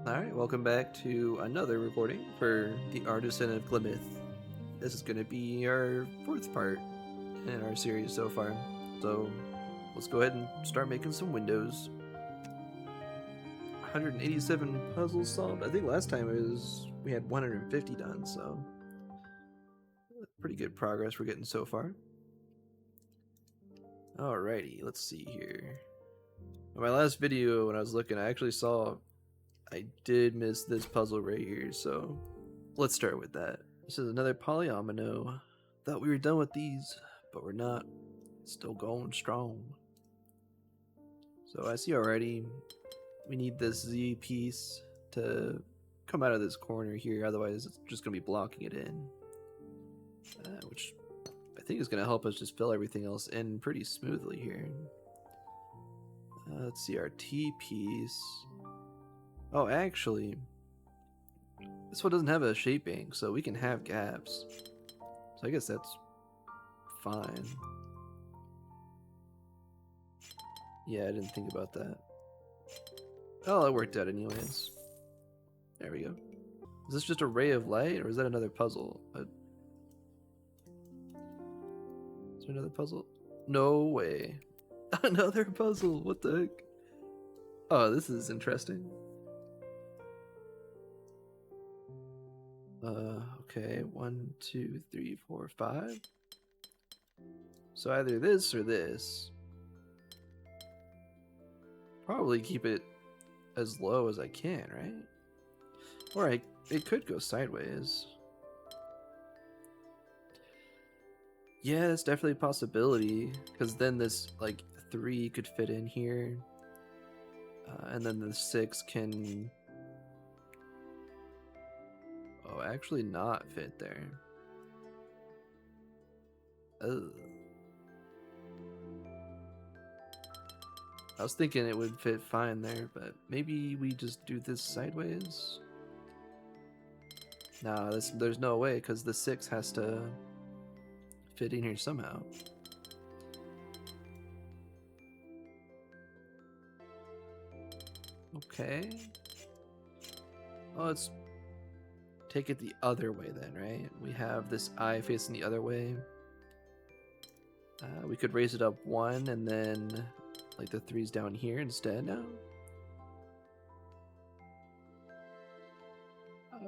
Alright, welcome back to another recording for the Artisan of Glimmith. This is going to be our fourth part in our series so far. So let's go ahead and start making some windows. 187 puzzles solved. I think last time we had 150 done, so pretty good progress we're getting so far. Alrighty, let's see here. In my last video when I was looking, I actually saw I did miss this puzzle right here, so let's start with that. This is another polyomino. Thought we were done with these, but we're not. Still going strong. So I see already we need this Z piece to come out of this corner here, otherwise it's just going to be blocking it in. Which I think is going to help us just fill everything else in pretty smoothly here. Let's see, our T piece. Oh, actually, this one doesn't have a shape bank, so we can have gaps. So I guess that's fine. Yeah, I didn't think about that. Oh, it worked out anyways. There we go. Is this just a ray of light, or is that another puzzle? Is there another puzzle? No way. Another puzzle, what the heck? Oh, this is interesting. Okay, 1, 2, 3, 4, 5. So either this or this. Probably keep it as low as I can, right? Or it could go sideways. Yeah, that's definitely a possibility, because then this, like, 3 could fit in here. And then the 6 can... Oh, actually not fit there. Ugh. I was thinking it would fit fine there, but maybe we just do this sideways? Nah, there's no way, because the 6 has to fit in here somehow. Okay. Oh, let's take it the other way then, right? We have this eye facing the other way. We could raise it up 1 and then like the 3's down here instead now.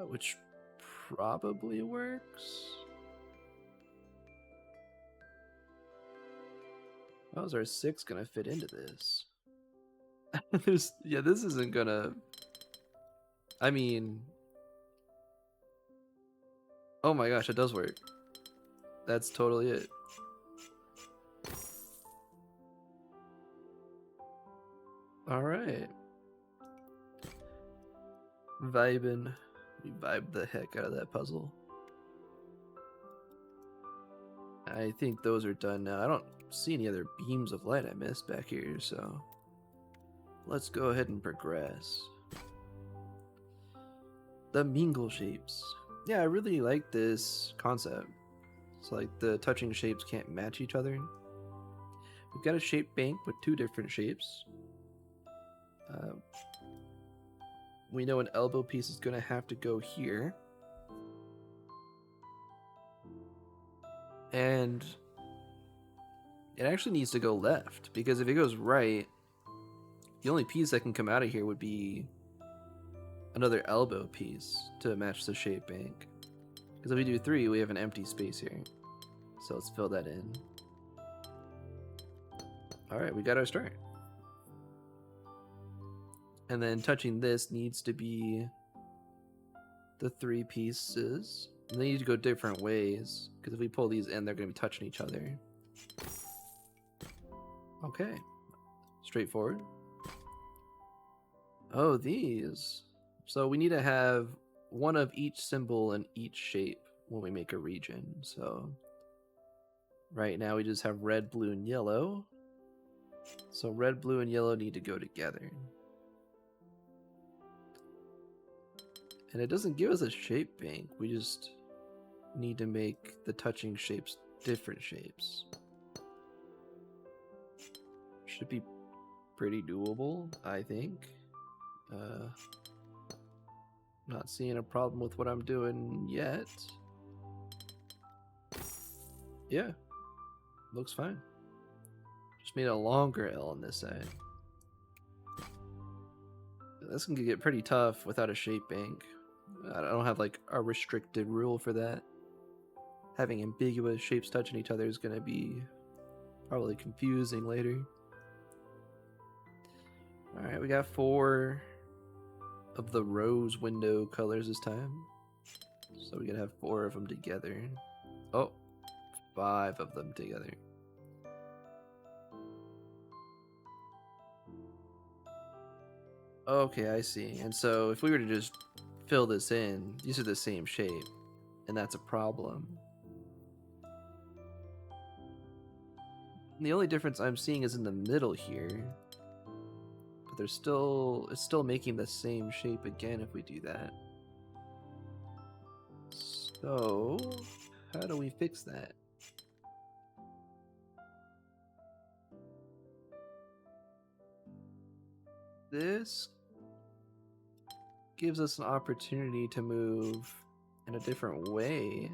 Which probably works. How's our 6 gonna fit into this? Yeah, this isn't gonna... I mean... Oh my gosh, it does work. That's totally it. Alright. Vibin'. We vibed the heck out of that puzzle. I think those are done now. I don't see any other beams of light I missed back here, so... Let's go ahead and progress. The mingle shapes. Yeah, I really like this concept. It's like the touching shapes can't match each other. We've got a shape bank with 2 different shapes. We know an elbow piece is going to have to go here. And it actually needs to go left, because if it goes right, the only piece that can come out of here would be another elbow piece to match the shape bank. Because if we do 3, we have an empty space here. So let's fill that in. Alright, we got our start. And then touching this needs to be the 3 pieces. And they need to go different ways, because if we pull these in, they're going to be touching each other. Okay. Straightforward. Oh, these. So we need to have one of each symbol in each shape when we make a region. So right now we just have red, blue, and yellow. So red, blue, and yellow need to go together. And it doesn't give us a shape bank. We just need to make the touching shapes different shapes. Should be pretty doable, I think. Not seeing a problem with what I'm doing yet. Yeah, looks fine. Just made a longer L on this side. This can get pretty tough without a shape bank. I don't have like a restricted rule for that. Having ambiguous shapes touching each other is going to be probably confusing later. Alright, we got 4 of the rose window colors this time. So we're going to have 4 of them together. Oh, 5 of them together. Okay, I see. And so if we were to just fill this in, these are the same shape, and that's a problem. And the only difference I'm seeing is in the middle here. But it's still making the same shape again if we do that. So, how do we fix that? This gives us an opportunity to move in a different way.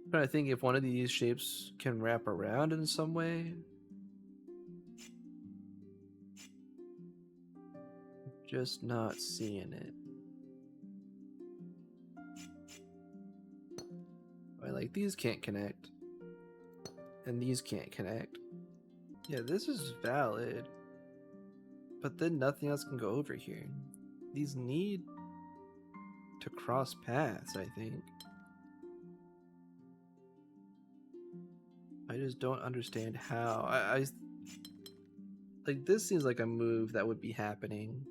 I'm trying to think if one of these shapes can wrap around in some way. Just not seeing it. Like these can't connect. And these can't connect. Yeah, this is valid. But then nothing else can go over here. These need to cross paths, I think. I just don't understand how. I like this seems like a move that would be happening.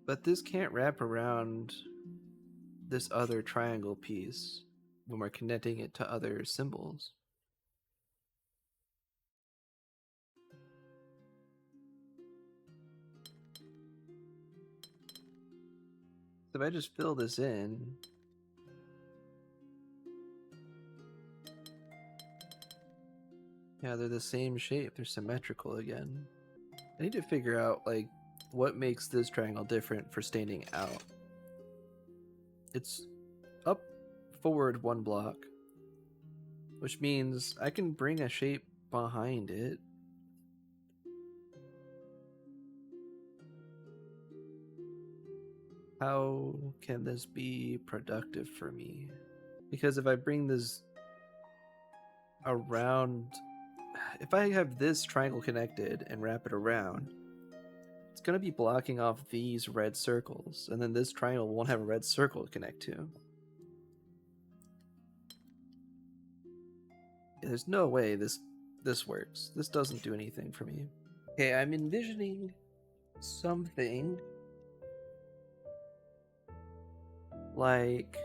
But this can't wrap around this other triangle piece when we're connecting it to other symbols. So if I just fill this in, yeah, they're the same shape. They're symmetrical again. I need to figure out like what makes this triangle different for standing out. It's up forward 1 block, which means I can bring a shape behind it. How can this be productive for me? Because if I bring this around, if I have this triangle connected and wrap it around, it's going to be blocking off these red circles, and then this triangle won't have a red circle to connect to. There's no way this works. This doesn't do anything for me. Okay, I'm envisioning something like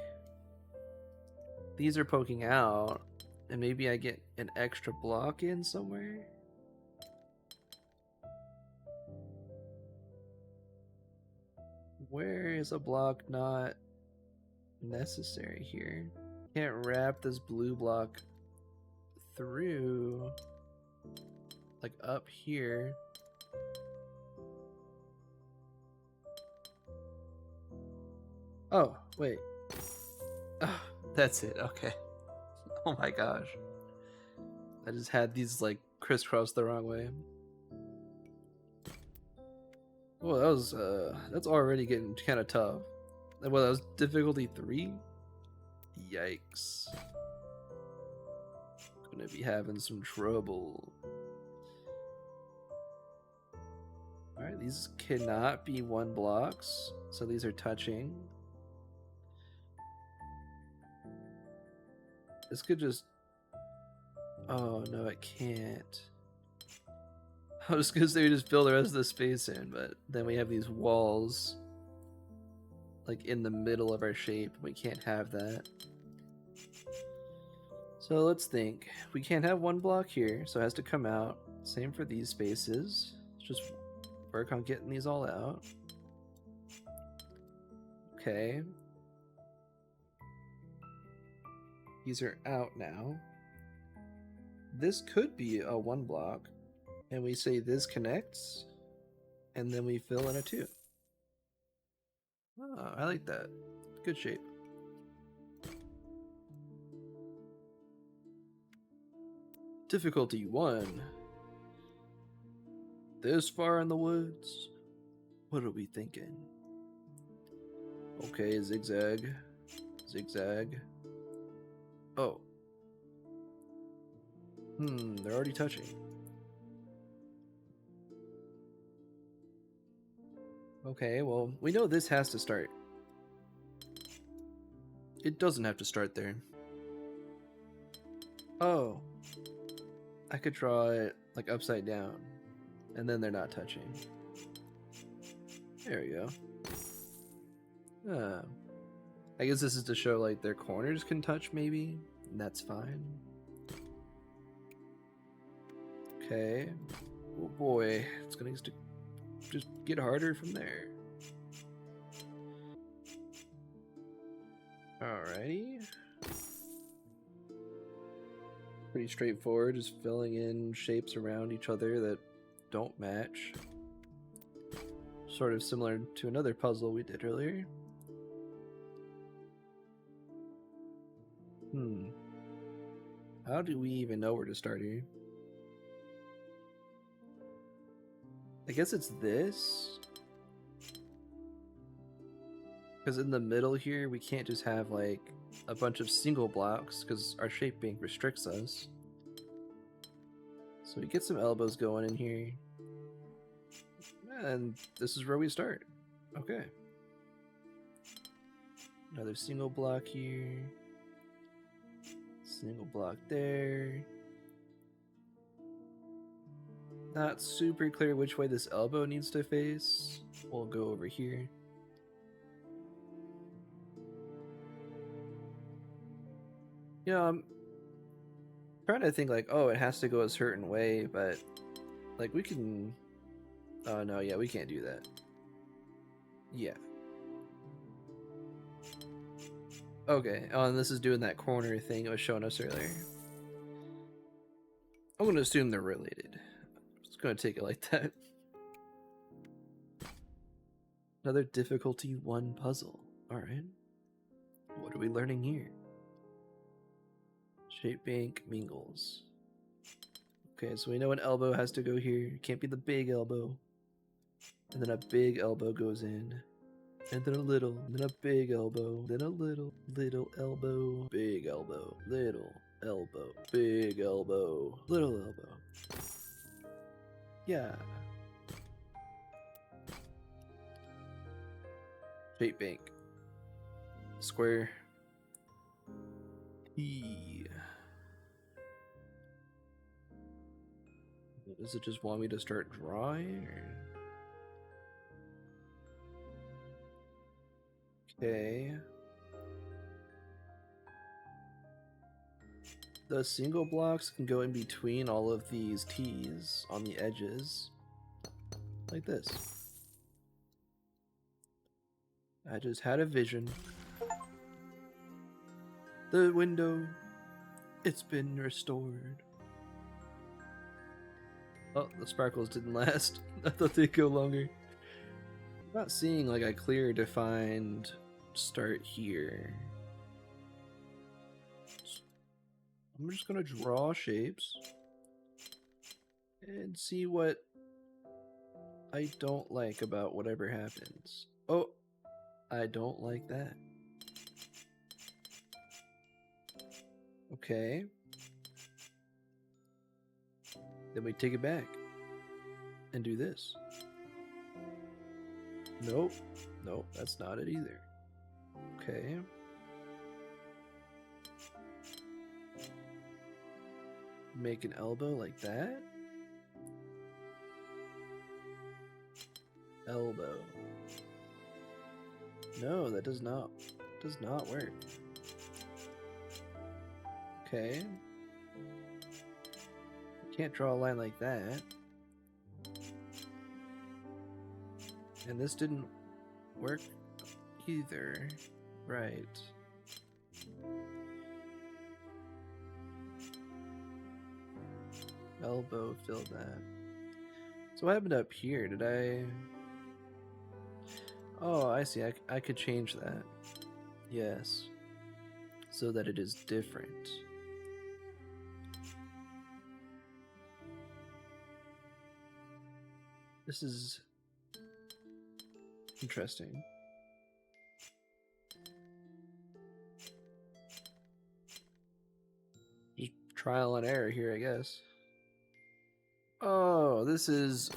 these are poking out, and maybe I get an extra block in somewhere. Where is a block not necessary here? Can't wrap this blue block through, like up here. Oh, wait. Oh, that's it. Okay. Oh my gosh. I just had these like crisscrossed the wrong way. Well, that's already getting kind of tough. Well, that was difficulty 3? Yikes. Gonna be having some trouble. Alright, these cannot be 1 blocks, so these are touching. This could just... Oh, no, it can't. I was gonna say we just fill the rest of the space in, but then we have these walls like in the middle of our shape. We can't have that. So let's think. We can't have 1 block here, so it has to come out. Same for these spaces. Let's just work on getting these all out. Okay. These are out now. this could be a 1 block, and we say this connects, and then we fill in a 2. Oh, I like that. Good shape. Difficulty 1. This far in the woods? What are we thinking? Okay, zigzag. Zigzag. Oh. They're already touching. Okay, well, we know this has to start. It doesn't have to start there. Oh. I could draw it like upside down, and then they're not touching. There we go. I guess this is to show like their corners can touch maybe, and that's fine. Okay. Oh boy, it's gonna just get harder from there. Alrighty. Pretty straightforward, just filling in shapes around each other that don't match. Sort of similar to another puzzle we did earlier. How do we even know where to start here? I guess it's this. Because in the middle here, we can't just have like a bunch of single blocks because our shape bank restricts us. So we get some elbows going in here. And this is where we start. Okay. Another single block here. Single block there. Not super clear which way this elbow needs to face. We'll go over here. You know, I'm trying to think like, oh, it has to go a certain way, but like we can... Oh no, yeah, we can't do that. Yeah. Okay, oh, and this is doing that corner thing it was showing us earlier. I'm gonna assume they're related. I'm just gonna take it like that. Another difficulty 1 puzzle. Alright. What are we learning here? Shape bank mingles. Okay, so we know an elbow has to go here. It can't be the big elbow. And then a big elbow goes in. And then a little, and then a big elbow, then a little elbow, big elbow, little elbow, big elbow, little elbow. Yeah. Shape bank. Square. E. Does it just want me to start drawing? Or... Okay. The single blocks can go in between all of these T's on the edges. Like this. I just had a vision. The window, it's been restored. Oh, the sparkles didn't last. I thought they'd go longer. I'm not seeing like a clear defined start here. I'm just gonna draw shapes and see what I don't like about whatever happens. Oh, I don't like that. Okay. Then we take it back and do this. Nope. Nope, that's not it either. Okay. Make an elbow like that. Elbow. No, that does not work. Okay. Can't draw a line like that. And this didn't work either. Right. elbow fill that. So what happened up here? Did I... Oh, I see. I could change that. Yes. So that it is different. This is interesting. Just trial and error here, I guess. Oh, this is...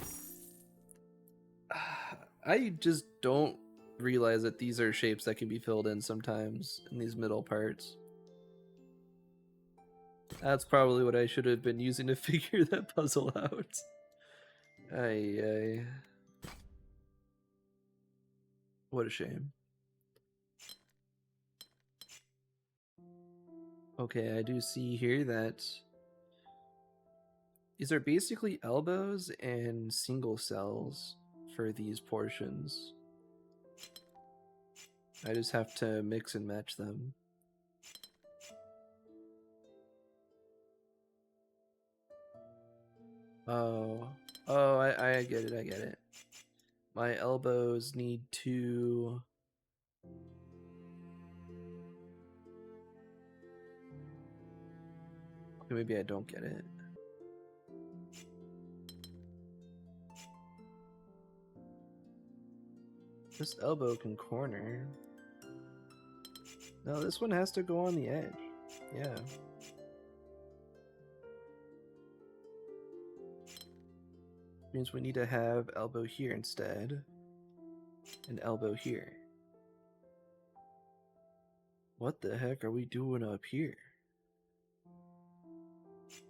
I just don't realize that these are shapes that can be filled in sometimes in these middle parts. That's probably what I should have been using to figure that puzzle out. Ay. What a shame. Okay, I do see here that these are basically elbows and single cells for these portions. I just have to mix and match them. Oh, I get it, I get it. My elbows need to... Maybe I don't get it. This elbow can corner. No, this one has to go on the edge. Yeah. Means we need to have elbow here instead. And elbow here. What the heck are we doing up here?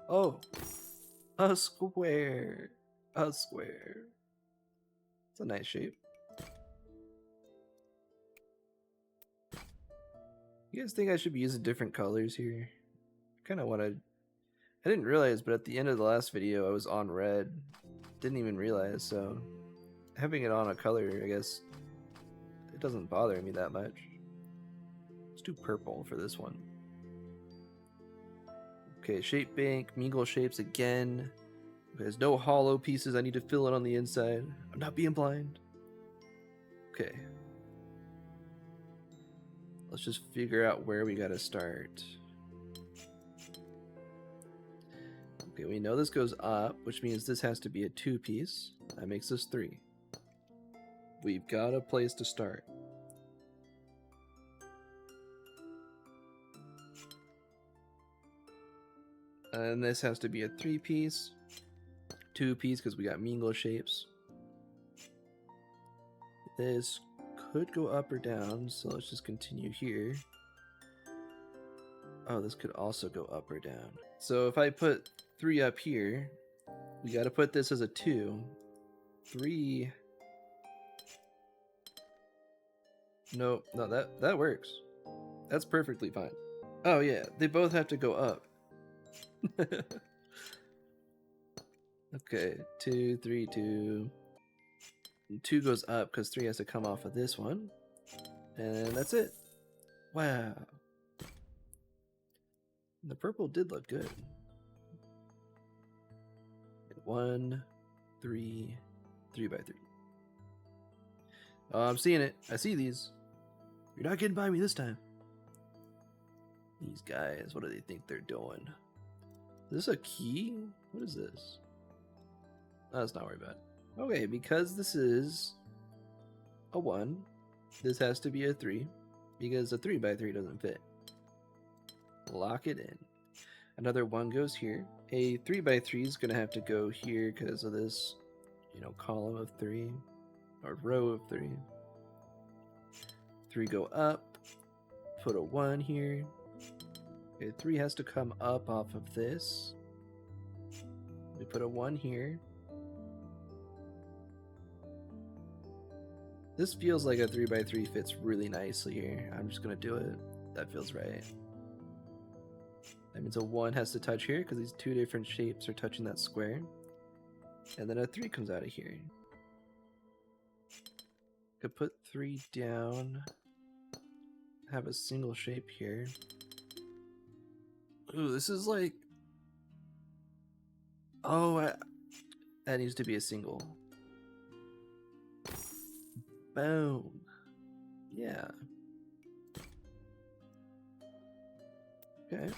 Oh! A square! A square. It's a nice shape. You guys think I should be using different colors here? Kind of what I didn't realize, but at the end of the last video I was on red. Didn't even realize, so having it on a color, I guess, it doesn't bother me that much. Let's do purple for this one. Okay, shape bank, mingle shapes again. There's no hollow pieces. I need to fill it on the inside. I'm not being blind. Okay. Let's just figure out where we gotta start. Okay, we know this goes up, which means this has to be a 2-piece. That makes us 3. We've got a place to start. And this has to be a 3-piece. 2-piece because we got mingle shapes. This could go up or down, so let's just continue here. Oh, this could also go up or down. So if I put 3 up here, we got to put this as a 2. 3. No, that works. That's perfectly fine. Oh yeah, they both have to go up. Okay, 2, 3, 2. 2 goes up because 3 has to come off of this one. And that's it. Wow. The purple did look good. 1, 3, 3 by 3. Oh, I'm seeing it. I see these. You're not getting by me this time. These guys, what do they think they're doing? Is this a key? What is this? Oh, that's not very bad. Okay, because this is a 1, this has to be a 3, because a 3 by 3 doesn't fit. Lock it in. Another 1 goes here. A 3 by 3 is going to have to go here because of this, column of 3, or row of 3. 3 go up, put a 1 here. Okay, 3 has to come up off of this. We put a 1 here. This feels like a 3 by 3 fits really nicely here. I'm just going to do it. That feels right. That means a 1 has to touch here because these 2 different shapes are touching that square. And then a 3 comes out of here. Could put 3 down. Have a single shape here. Ooh, this is like... Oh, that needs to be a single. Boom. Yeah. Okay.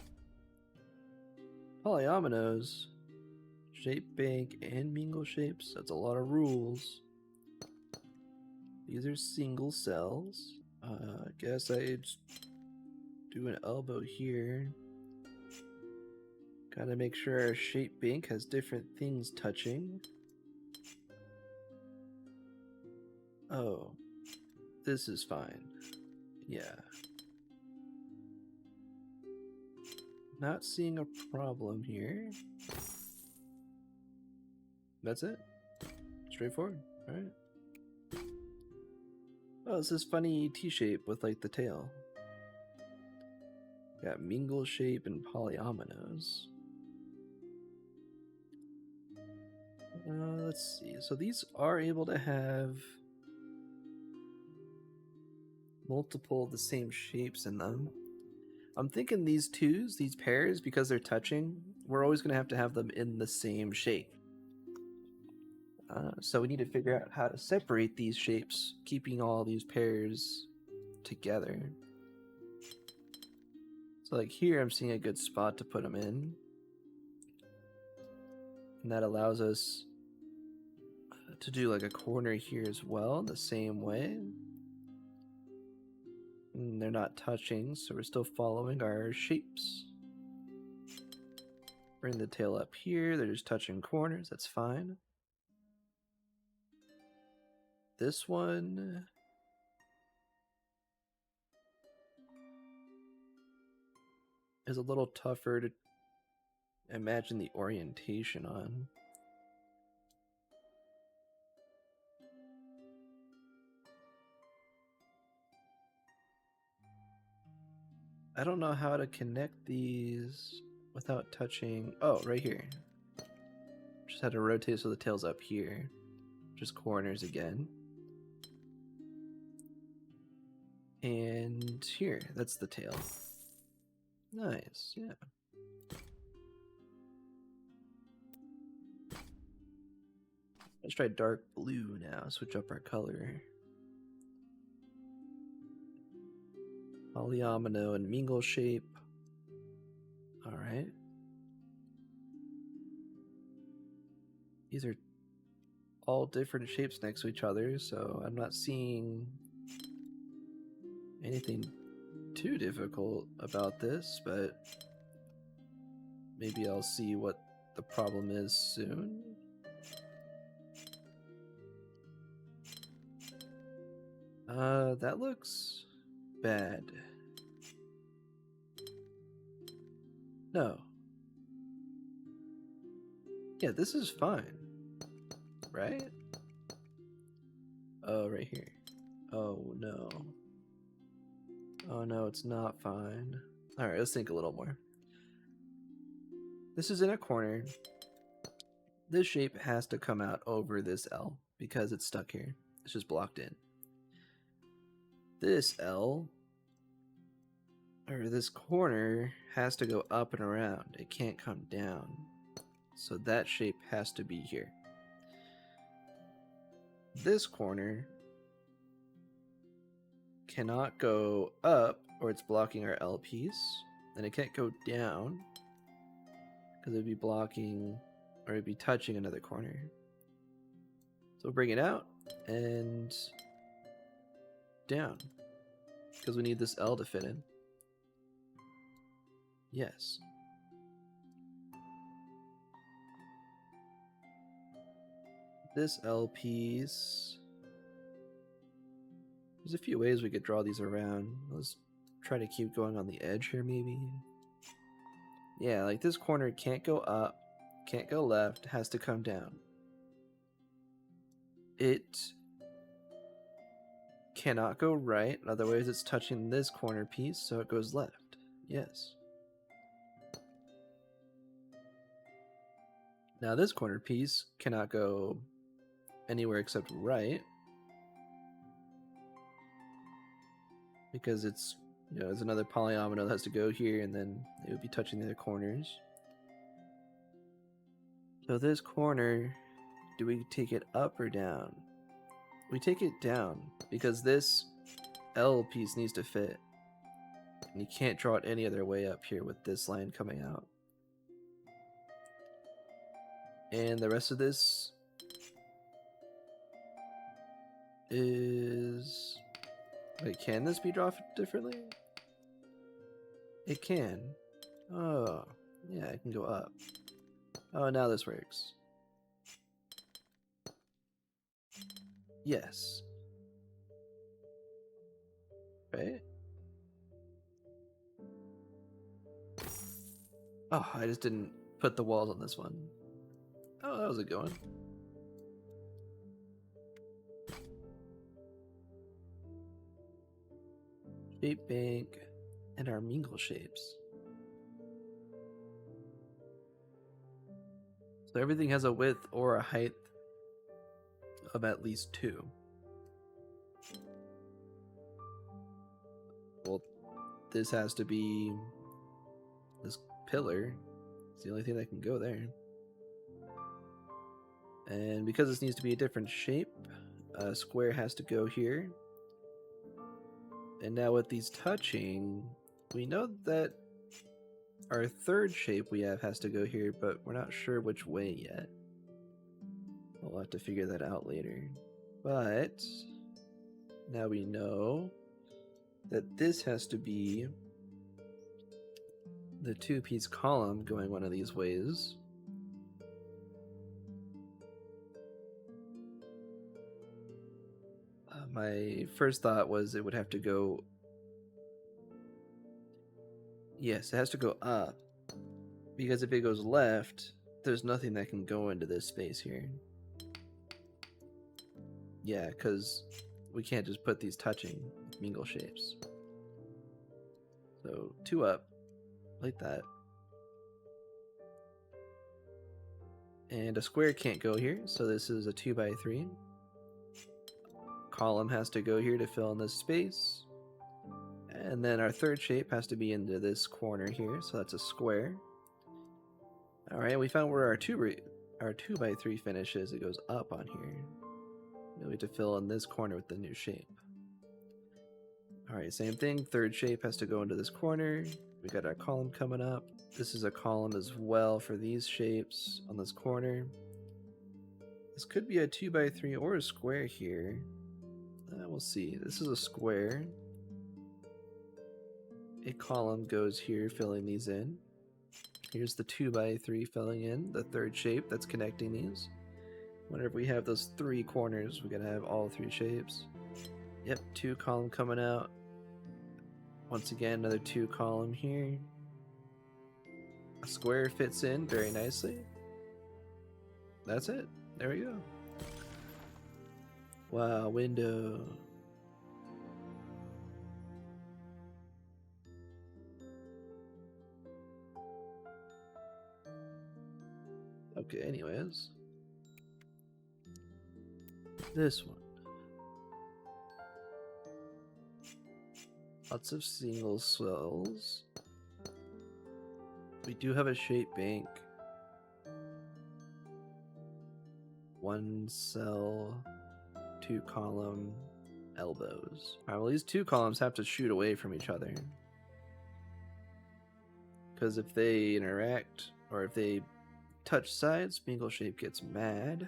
Polyominoes. Shape bank and mingle shapes. That's a lot of rules. These are single cells. I guess I'd do an elbow here. Gotta make sure our shape bank has different things touching. Oh, this is fine. Yeah. Not seeing a problem here. That's it. Straightforward. Alright. Oh, it's this funny T-shape with like the tail. Got mingle shape and polyominoes. Let's see. So these are able to have multiple of the same shapes in them. I'm thinking these twos, these pairs, because they're touching, we're always going to have them in the same shape. So we need to figure out how to separate these shapes, keeping all these pairs together. So like here, I'm seeing a good spot to put them in. And that allows us to do like a corner here as well, the same way. And they're not touching, so we're still following our shapes. Bring the tail up here, they're just touching corners, that's fine. This one is a little tougher to imagine the orientation on. I don't know how to connect these without touching. Oh, right here. Just had to rotate so the tail's up here. Just corners again. And here, that's the tail. Nice, yeah. Let's try dark blue now, switch up our color. Polyomino and mingle shape. Alright. These are all different shapes next to each other, so I'm not seeing anything too difficult about this, but maybe I'll see what the problem is soon. That looks bad. No. Yeah, this is fine. Right? Oh, right here. Oh, no. Oh, no, it's not fine. Alright, let's think a little more. This is in a corner. This shape has to come out over this L because it's stuck here. It's just blocked in. This L, or this corner, has to go up and around. It can't come down. So that shape has to be here. This corner cannot go up or it's blocking our L piece. And it can't go down because it'd be blocking or it'd be touching another corner. So we'll bring it out and down because we need this L to fit in. Yes. This L piece. There's a few ways we could draw these around. Let's try to keep going on the edge here, maybe. Yeah, like this corner can't go up, can't go left, has to come down. It cannot go right, otherwise it's touching this corner piece, so it goes left. Yes. Now this corner piece cannot go anywhere except right, because it's, you know, there's another polyomino that has to go here, and then it would be touching the other corners. So this corner, do we take it up or down? We take it down because this L piece needs to fit. And you can't draw it any other way up here with this line coming out. And the rest of this is... Wait, can this be drawn differently? It can. Oh, yeah, it can go up. Oh, now this works. Yes. Right? Oh, I just didn't put the walls on this one. Oh, that was a good one. Shape bank and our mingle shapes. So everything has a width or a height of at least 2. Well, this has to be this pillar. It's the only thing that can go there. And because this needs to be a different shape, a square has to go here. And now with these touching, we know that our third shape we have has to go here, but we're not sure which way yet. We'll have to figure that out later. But now we know that this has to be the 2-piece column going one of these ways. My first thought was it would have to go... Yes, it has to go up. Because if it goes left, there's nothing that can go into this space here. Yeah, because we can't just put these touching mingle shapes. So 2 up, like that. And a square can't go here, so this is a 2x3. Column has to go here to fill in this space. And then our third shape has to be into this corner here, so that's a square. Alright, we found where our 2x3 finish is. It goes up on here. We have to fill in this corner with the new shape. Alright, same thing. Third shape has to go into this corner. We got our column coming up. This is a column as well for these shapes on this corner. This could be a 2x3 or a square here. We'll see. This is a square. A column goes here, filling these in. Here's the 2x3 filling in the third shape that's connecting these. Whenever we have those 3 corners, we gotta have all 3 shapes. Yep, 2 column coming out. Once again, another 2 column here. A square fits in very nicely. That's it. There we go. Wow, window. Okay, anyways. This one. Lots of single cells. We do have a shape bank. 1 cell, 2 column elbows. Alright, well these 2 columns have to shoot away from each other. Because if they interact, or if they touch sides, mingle shape gets mad.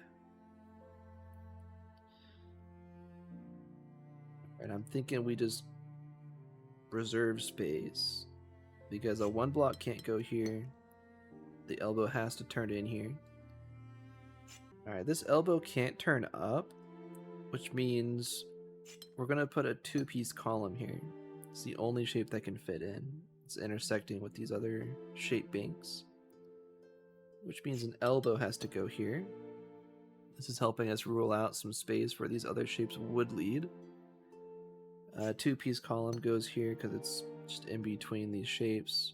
And I'm thinking we just reserve space. Because a 1 block can't go here. The elbow has to turn in here. Alright, this elbow can't turn up, which means we're going to put a 2-piece column here. It's the only shape that can fit in. It's intersecting with these other shape banks, which means an elbow has to go here. This is helping us rule out some space where these other shapes would lead. A 2-piece column goes here because it's just in between these shapes.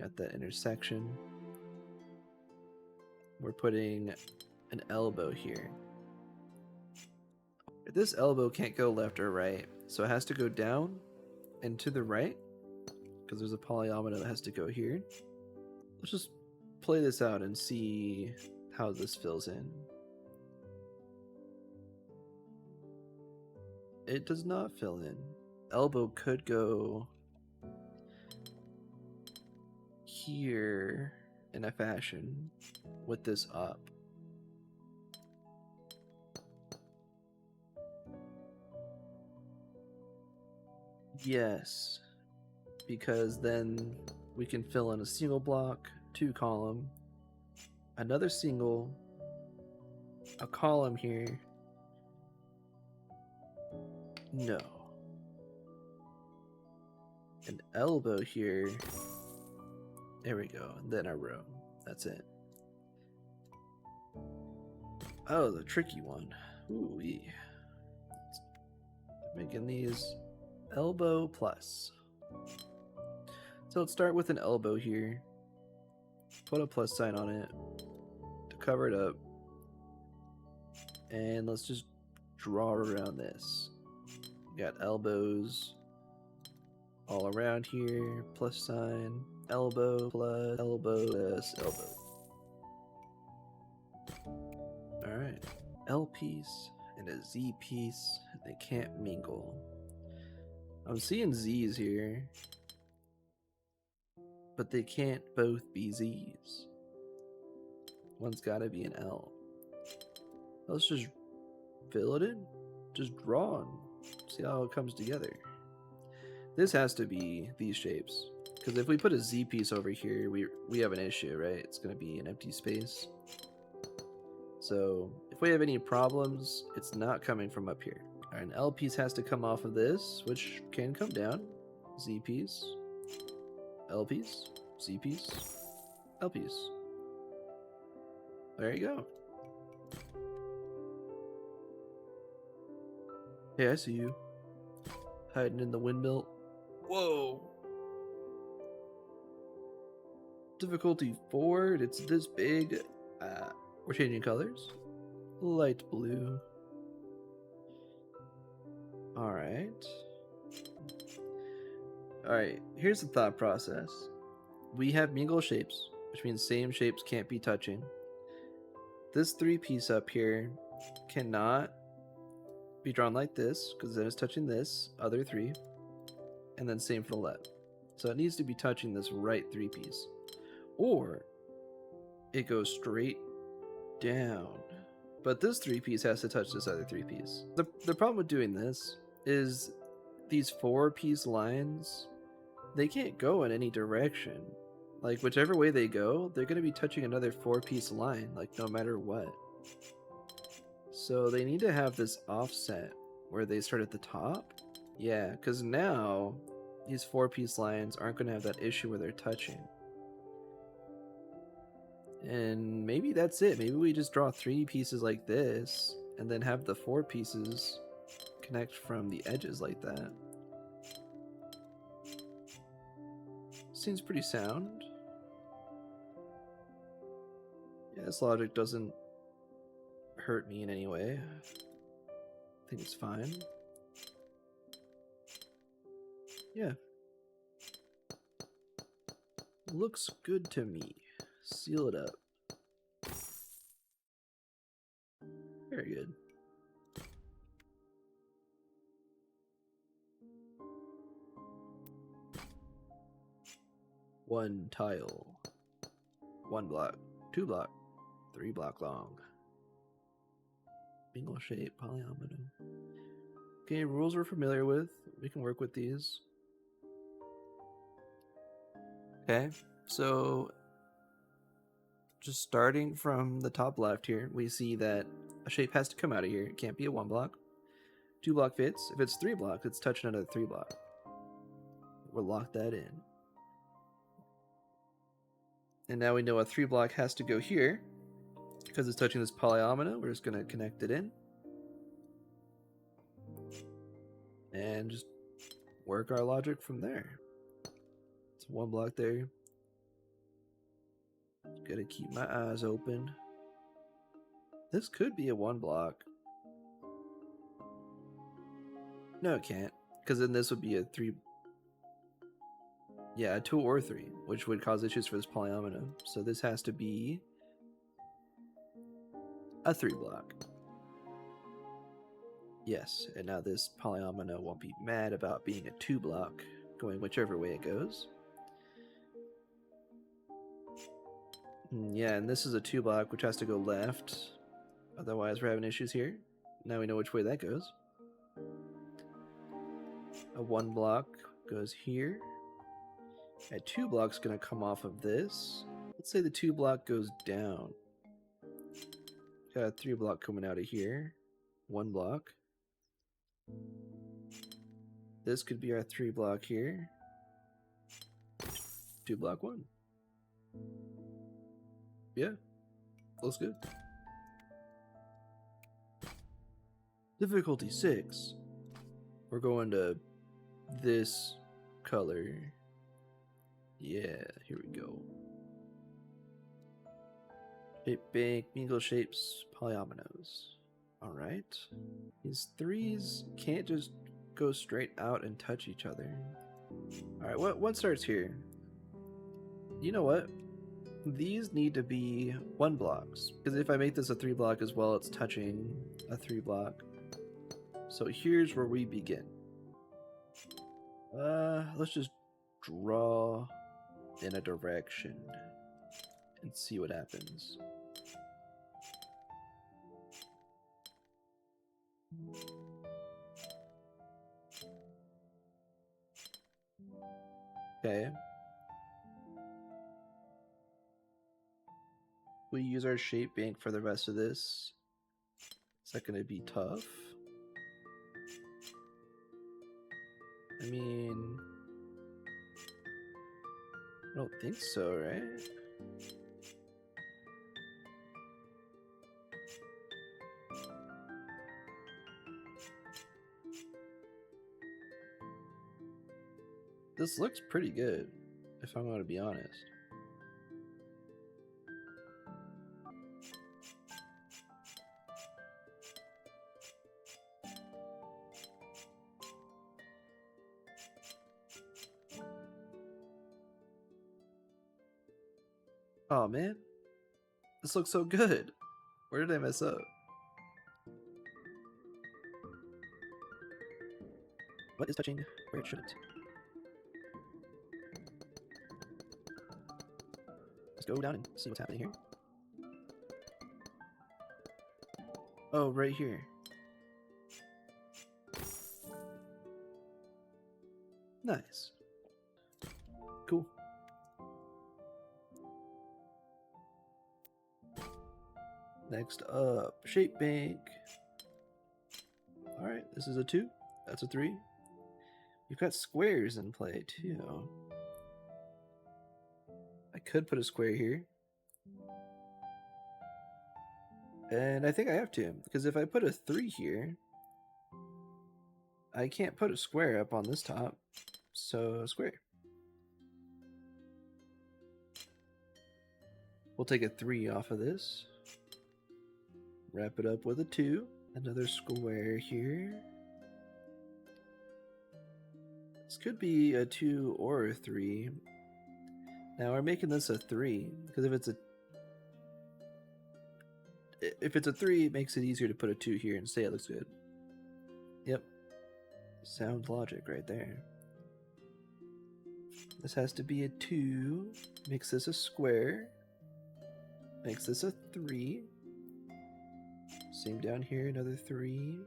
Got that intersection. We're putting an elbow here. This elbow can't go left or right, so it has to go down and to the right, because there's a polyomino that has to go here. Let's just play this out and see how this fills in. It does not fill in. Elbow could go here in a fashion with this up. Yes, because then we can fill in a single block, 2 column, another single, a column here. No. An elbow here. There we go. And then a row. That's it. Oh, the tricky one. Ooh-wee. Making these elbow plus. So let's start with an elbow here. Put a plus sign on it to cover it up. And let's just draw around this. We got elbows all around here. Plus sign. Elbow plus elbow plus elbow. Alright. L piece and a Z piece. They can't mingle. I'm seeing Z's here, but they can't both be Z's. One's gotta be an L. Let's just fill it in. Just draw and see how it comes together. This has to be these shapes. Because if we put a Z piece over here, we have an issue, right? It's gonna be an empty space. So if we have any problems, it's not coming from up here. Alright, an L piece has to come off of this, which can come down. Z piece, L piece, Z piece, L piece. There you go. Hey, I see you. Hiding in the windmill. Whoa! Difficulty 4, it's this big. We're changing colors. Light blue. Alright. Alright, here's the thought process. We have mingle shapes, which means same shapes can't be touching. This 3-piece up here cannot be drawn like this, because then it's touching this other 3. And then same for the left. So it needs to be touching this right 3-piece. Or it goes straight down. But this 3-piece has to touch this other 3-piece. The problem with doing this is these 4-piece lines, they can't go in any direction. Like, whichever way they go, they're going to be touching another 4-piece line, like, no matter what. So they need to have this offset where they start at the top. Yeah, because now these 4-piece lines aren't going to have that issue where they're touching. And maybe that's it. Maybe we just draw 3 pieces like this and then have the 4 pieces connect from the edges like that. Seems pretty sound. Yeah, this logic doesn't hurt me in any way. I think it's fine. Yeah. Looks good to me. Seal it up. Very good. One tile. 1 block. 2 block. 3 block long. Mingle shape, polyomino. Okay, rules we're familiar with. We can work with these. Okay, so just starting from the top left here, we see that a shape has to come out of here. It can't be a 1 block. 2 block fits. If it's 3 block, it's touching another 3 block. We'll lock that in. And now we know a 3 block has to go here because it's touching this polyomino. We're just going to connect it in and just work our logic from there. It's 1 block there. Gotta keep my eyes open. This could be a 1 block. No, it can't, because then this would be a 3. Yeah, a 2 or 3, which would cause issues for this polyomino. So this has to be a 3 block. Yes, and now this polyomino won't be mad about being a 2 block, going whichever way it goes. Yeah, and this is a 2 block, which has to go left. Otherwise, we're having issues here. Now we know which way that goes. A 1 block goes here. A 2 block's gonna come off of this. Let's say the 2 block goes down. Got a 3 block coming out of here. 1 block. This could be our 3 block here. 2 block 1. Yeah, looks good. Difficulty 6. We're going to this color. Yeah, here we go. Shape bank, mingle shapes, polyominoes. Alright. These 3s can't just go straight out and touch each other. Alright, what starts here? You know what? These need to be 1 blocks. Because if I make this a 3 block as well, it's touching a 3 block. So here's where we begin. Let's just draw in a direction and see what happens. Okay. We use our shape bank for the rest of this. Is that going to be tough? I mean, I don't think so, right? This looks pretty good, if I'm going to be honest. Oh man, this looks so good. Where did I mess up? What is touching where it shouldn't? Let's go down and see what's happening here. Oh, right here. Nice. Cool. Next up, shape bank. Alright, this is a 2. That's a 3. You've got squares in play too. I could put a square here. And I think I have to, because if I put a 3 here, I can't put a square up on this top. So, square. We'll take a 3 off of this. Wrap it up with a 2. Another square here. This could be a 2 or a 3. Now we're making this a 3, because if it's a 3, it makes it easier to put a 2 here and say it looks good. Yep. Sound logic right there. This has to be a 2. Makes this a square. Makes this a 3. Same down here, another 3.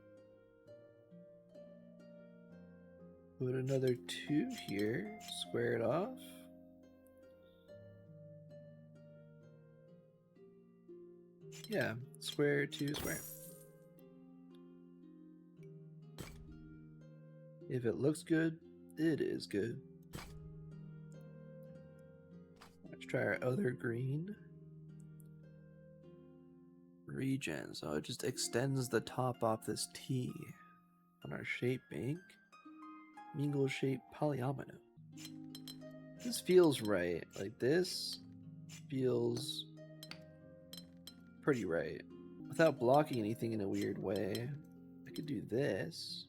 Put another 2 here. Square it off. Yeah, square, 2, square. If it looks good, it is good. Let's try our other green. Regen, so it just extends the top off this T on our shape bank. Mingle shape polyomino. This feels right. Like this feels pretty right. Without blocking anything in a weird way. I could do this.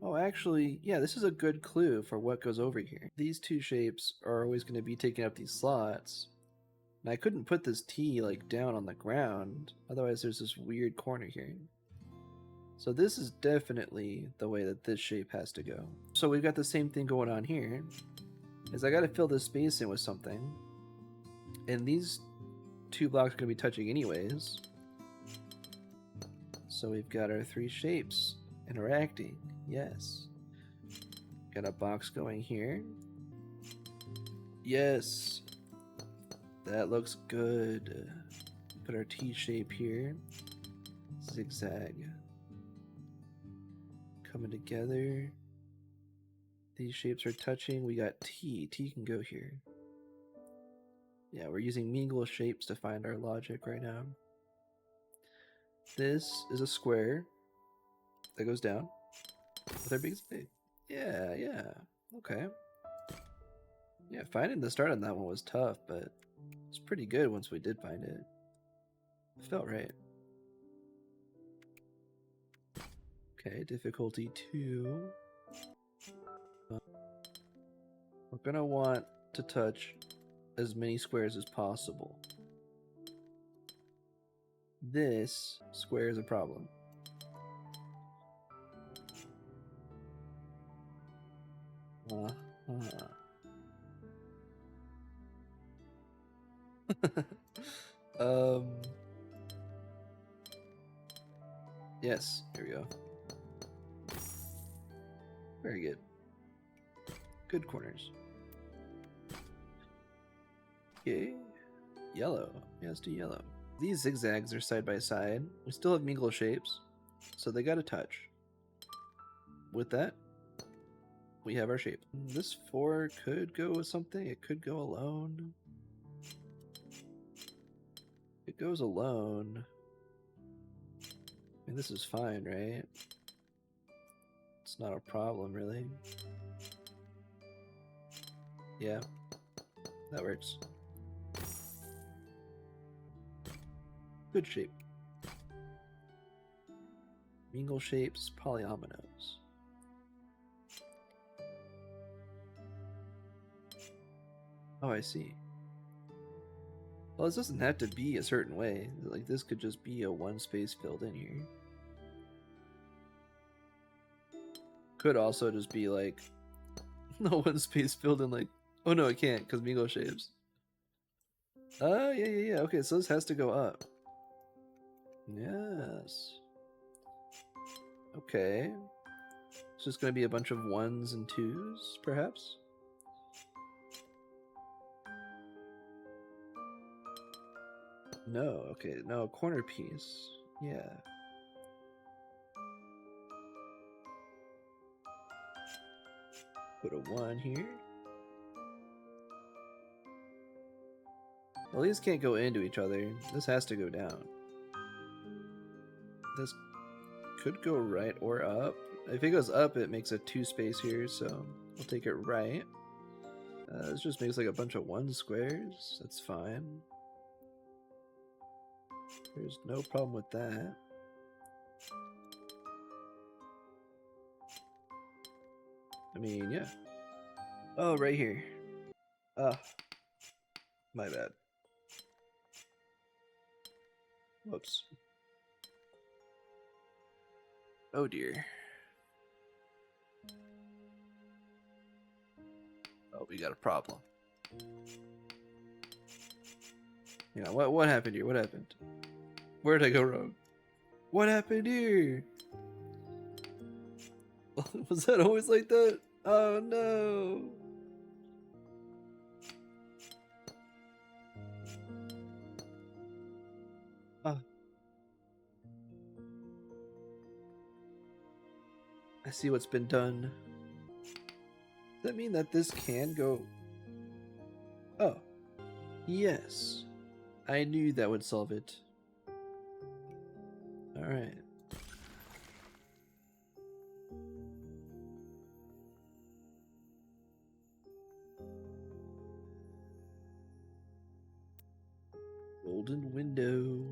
Oh, actually, yeah, this is a good clue for what goes over here. These 2 shapes are always going to be taking up these slots. And I couldn't put this T like down on the ground, otherwise there's this weird corner here. So this is definitely the way that this shape has to go. So we've got the same thing going on here, is I gotta fill this space in with something. And these two blocks are gonna be touching anyways. So we've got our three shapes interacting, yes. Got a box going here. Yes, that looks good. Put our T shape here. Zigzag. Coming together. These shapes are touching. We got T. T can go here. Yeah, we're using Mingle shapes to find our logic right now. This is a square that goes down with our big space. Yeah, okay. Yeah, finding the start on that one was tough, but it's pretty good once we did find it. It felt right. Okay, difficulty 2. We're gonna want to touch as many squares as possible. This square is a problem. Yes, here we go. Very good. Good corners. Okay. Yellow. Yes, to yellow. These zigzags are side by side. We still have mingle shapes, so they gotta touch. With that, we have our shape. This 4 could go with something. It could go alone. It goes alone. I mean, this is fine, right? It's not a problem, really. Yeah, that works. Good shape. Mingle shapes, polyominoes. Oh, I see. Well, this doesn't have to be a certain way. Like, this could just be a one space filled in here. Could also just be like, no one space filled in, like, oh no, it can't, because Mingle shapes. Oh, yeah. Okay, so this has to go up. Yes. Okay. It's just going to be a bunch of 1s and 2s, perhaps? No, okay, no, corner piece. Yeah. Put a 1 here. Well, these can't go into each other. This has to go down. This could go right or up. If it goes up, it makes a 2 space here, so we'll take it right. This just makes like a bunch of 1 squares. That's fine. There's no problem with that. I mean, yeah. Oh, right here. Ah, my bad. Whoops. Oh dear. Oh, we got a problem. Yeah, what happened here? What happened? Where did I go wrong? What happened here? Was that always like that? Oh no! I see what's been done. Does that mean that this can go? Oh, yes. I knew that would solve it. Alright. Golden window.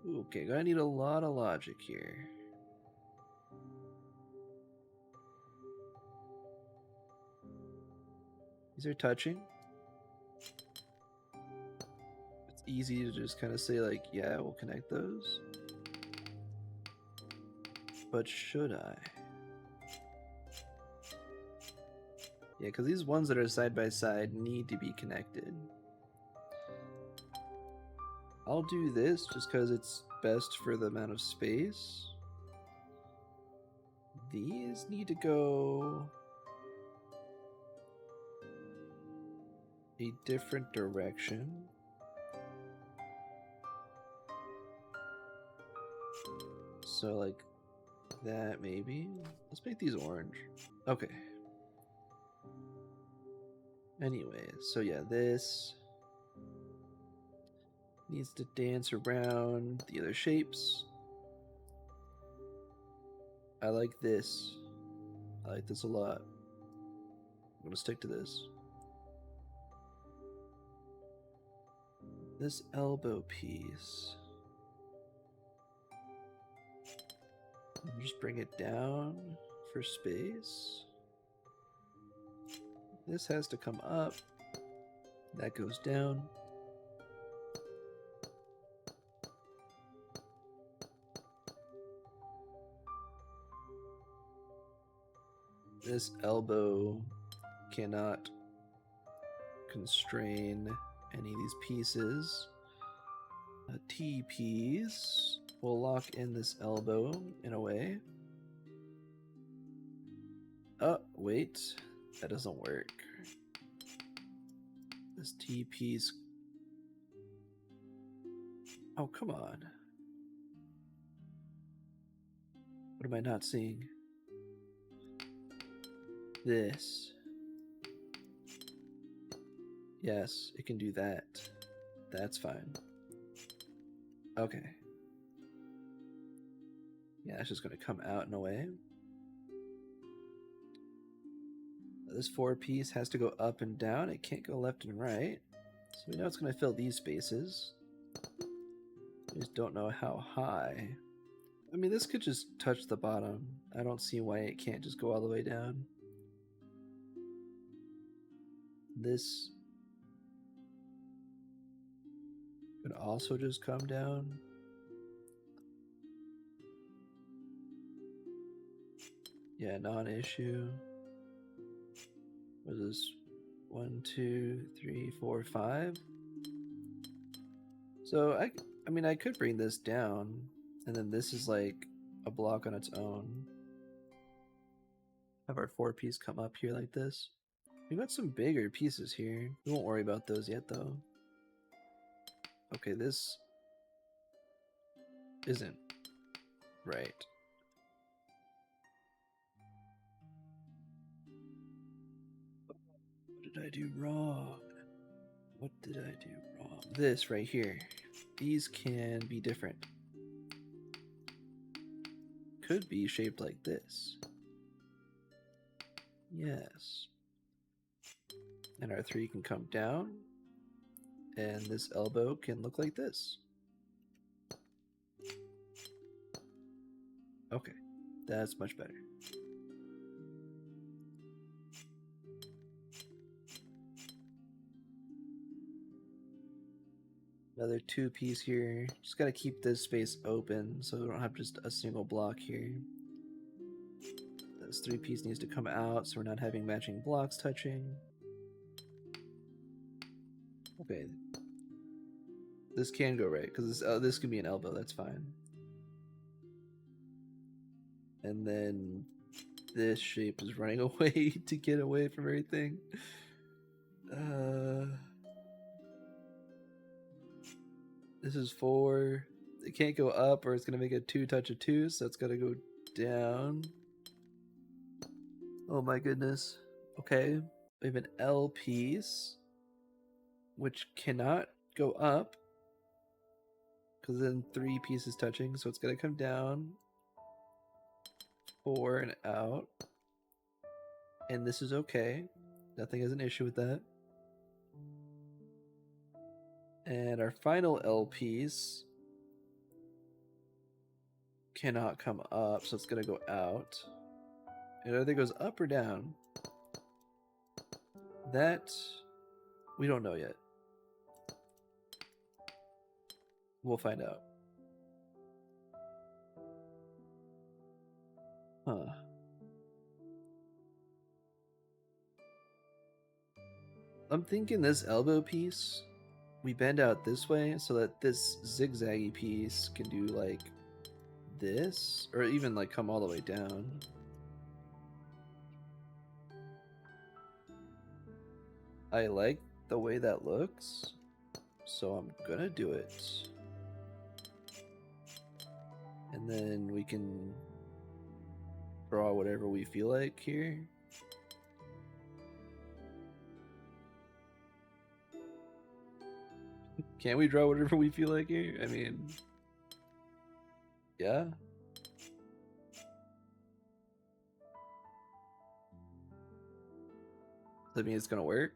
Okay, gonna need a lot of logic here. These are touching. It's easy to just kind of say like, yeah, we'll connect those. But should I? Yeah, because these ones that are side by side need to be connected. I'll do this just because it's best for the amount of space. These need to go a different direction. So like that maybe. Let's make these orange. Okay. Anyway, so yeah, this needs to dance around the other shapes. I like this. I like this a lot. I'm gonna stick to this. This elbow piece. Just bring it down for space. This has to come up. That goes down. This elbow cannot constrain any of these pieces. A T piece will lock in this elbow in a way. Oh, wait. That doesn't work. This T piece. Oh, come on. What am I not seeing? This. Yes, it can do that. That's fine. Okay. Yeah, it's just going to come out in a way. This 4-piece has to go up and down. It can't go left and right. So we know it's going to fill these spaces. We just don't know how high. I mean, this could just touch the bottom. I don't see why it can't just go all the way down. This could also just come down. Yeah, non-issue. What is this? 1, 2, 3, 4, 5. So I mean, I could bring this down, and then this is like a block on its own. Have our 4-piece come up here like this. We've got some bigger pieces here. We won't worry about those yet, though. Okay, this isn't right. What did I do wrong? What did I do wrong? This right here. These can be different. Could be shaped like this. Yes. And our 3 can come down. And this elbow can look like this. Okay, that's much better. Another 2-piece here. Just gotta keep this space open so we don't have just a single block here. This 3-piece needs to come out so we're not having matching blocks touching. Okay. This can go right, because this can be an elbow, that's fine. And then this shape is running away to get away from everything. This is 4. It can't go up or it's going to make a 2 touch a 2, so it's got to go down. Oh my goodness. Okay. We have an L piece, which cannot go up, because then 3 pieces touching, so it's going to come down. 4 and out. And this is okay. Nothing has an issue with that. And our final L piece cannot come up, so it's going to go out. It either goes up or down. That we don't know yet. We'll find out. Huh. I'm thinking this elbow piece, we bend out this way so that this zigzaggy piece can do like this, or even like come all the way down. I like the way that looks, so I'm gonna do it. And then we can draw whatever we feel like here. Can we draw whatever we feel like here? I mean, yeah. Does that mean it's gonna work?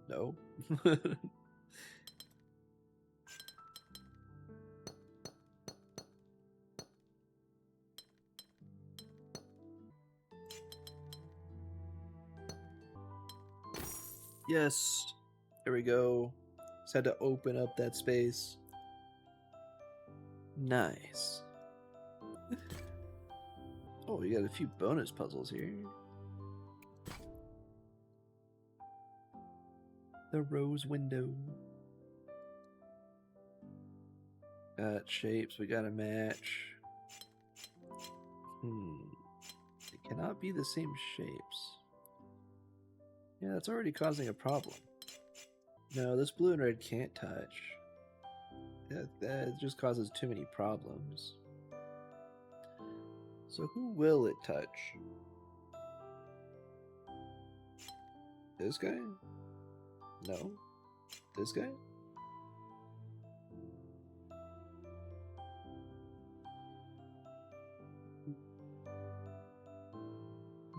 No. Yes. There we go. Just had to open up that space. Nice. Oh, we got a few bonus puzzles here. The rose window. Got shapes we gotta match. They cannot be the same shapes. Yeah, that's already causing a problem. No, this blue and red can't touch. That just causes too many problems. So who will it touch? This guy? No. This guy?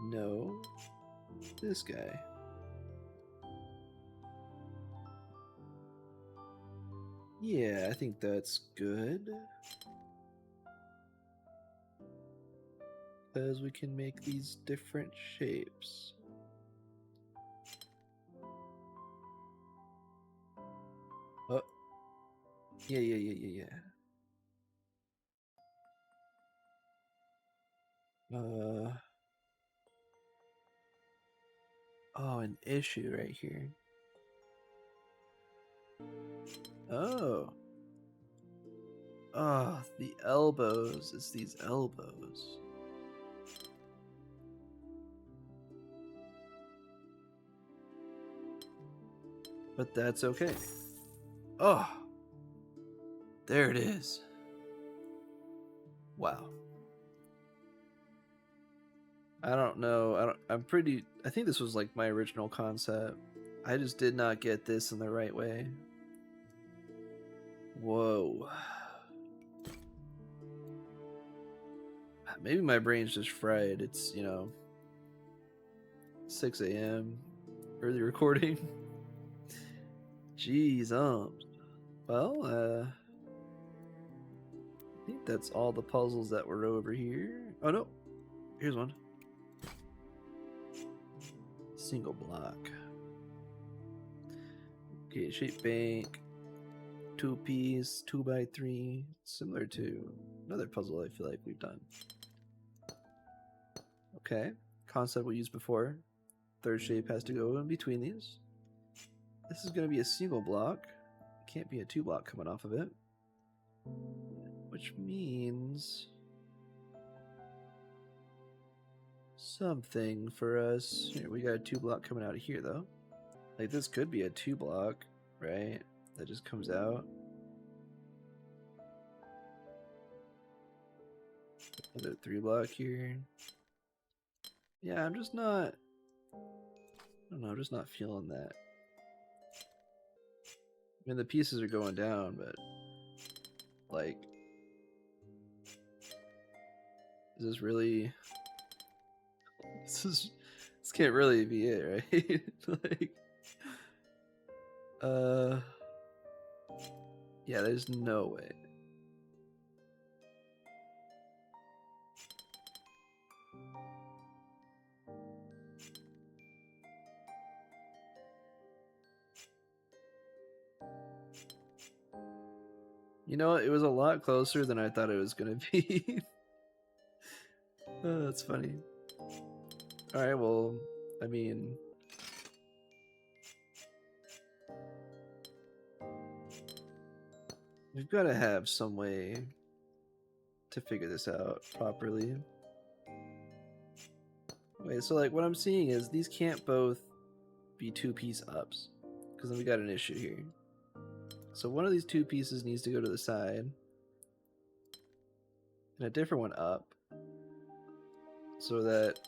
No. This guy. Yeah, I think that's good. Because we can make these different shapes. Oh. Yeah. Oh, an issue right here. Oh. Oh, the elbows. It's these elbows. But that's okay. Oh. There it is. Wow. I don't know. I think this was like my original concept. I just did not get this in the right way. Whoa. Maybe my brain's just fried. It's, 6 a.m. early recording. Jeez, well, I think that's all the puzzles that were over here. Oh no, here's one. Single block. Okay, shape bank. 2-piece, 2x3. Similar to another puzzle I feel like we've done. Okay, concept we used before. Third shape has to go in between these. This is going to be a single block. Can't be a 2-block coming off of it. Which means something for us. Here, we got a 2-block coming out of here though. Like this could be a 2-block, right? That just comes out. Another 3-block here. Yeah, I'm just not, I don't know, I'm just not feeling that. I mean, the pieces are going down, but like, is this really, this can't really be it, right? Like, yeah, there's no way. You know, it was a lot closer than I thought it was gonna be. Oh, that's funny. Alright, well, I mean... we've got to have some way to figure this out properly. Wait, so like what I'm seeing is these can't both be two-piece ups, because then we got an issue here. So one of these two pieces needs to go to the side, and a different one up, so that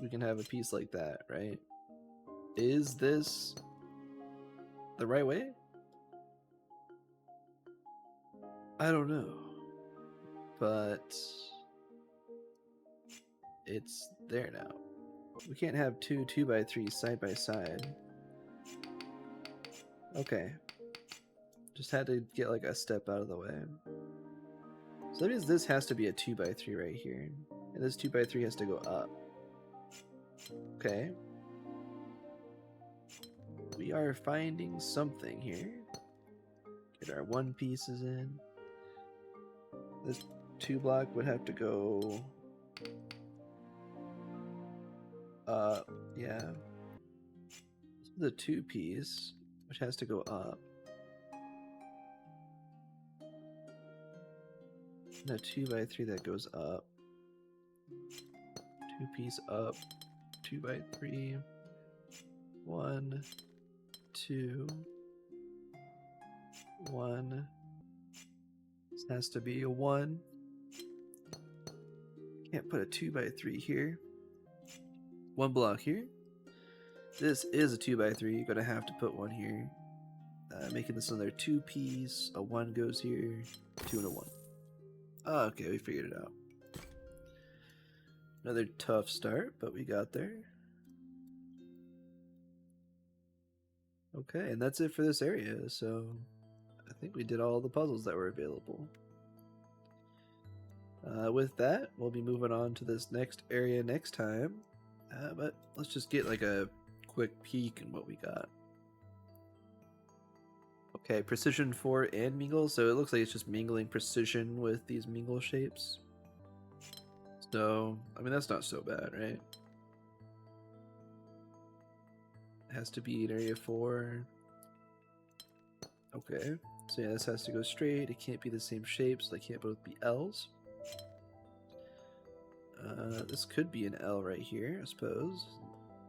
we can have a piece like that, right? Is this the right way? I don't know, but it's there now. We can't have two 2x3s side by side. Okay. Just had to get like a step out of the way. So that means this has to be a 2x3 right here. And this 2x3 has to go up. Okay. We are finding something here. Get our one pieces in. This 2 block would have to go... yeah. This is the 2 piece, which has to go up. And a 2x3 that goes up. 2 piece up. 2x3. 1, 2. 1. This has to be a 1. Can't put a 2x3 here. 1 block here. This is a 2x3. You're gonna have to put 1 here. Making this another 2 piece. A 1 goes here. 2 and a 1. Oh, okay, we figured it out. Another tough start, but we got there. Okay, and that's it for this area. So I think we did all the puzzles that were available. With that, we'll be moving on to this next area next time. But let's just get like a quick peek at what we got. Okay, precision 4 and mingle, so it looks like it's just mingling precision with these mingle shapes. So, I mean, that's not so bad, right? It has to be in area 4. Okay, so yeah, this has to go straight. It can't be the same shape, so they can't both be L's. This could be an L right here, I suppose.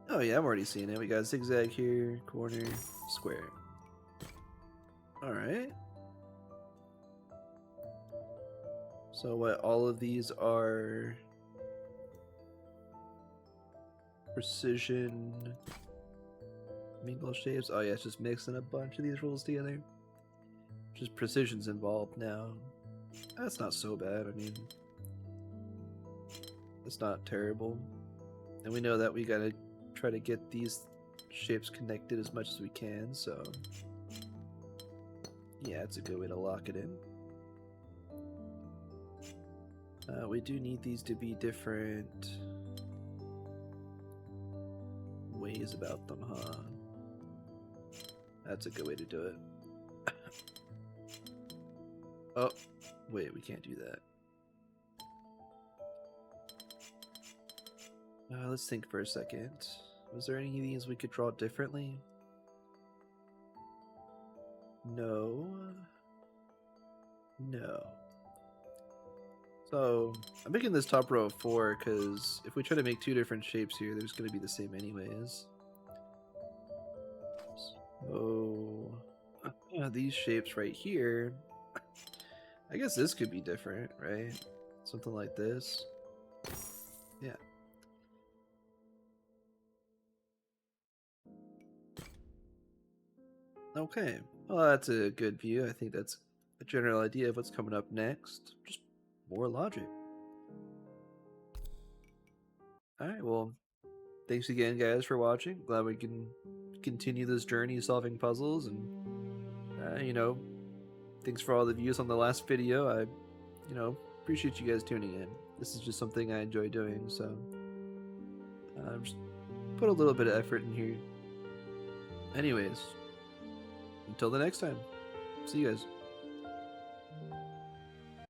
Oh yeah, I'm already seeing it. We got zigzag here, corner, square. Alright. So what, all of these are precision mingle shapes? Oh yeah, it's just mixing a bunch of these rules together. Just precision's involved now. That's not so bad, I mean... it's not terrible. And we know that we gotta try to get these shapes connected as much as we can, so... yeah, it's a good way to lock it in. We do need these to be different ways about them, huh? That's a good way to do it. Oh, wait, we can't do that. Let's think for a second. Was there any of these we could draw differently? No. No. So, I'm making this top row of 4 because if we try to make 2 different shapes here, they're just going to be the same anyways. So, these shapes right here, I guess this could be different, right? Something like this. Yeah. Okay, well that's a good view. I think that's a general idea of what's coming up next. Just more logic. Alright, well, thanks again guys for watching. Glad we can continue this journey solving puzzles, and you know, thanks for all the views on the last video. I, you know, appreciate you guys tuning in. This is just something I enjoy doing, so just put a little bit of effort in here. Anyways, until the next time, see you guys.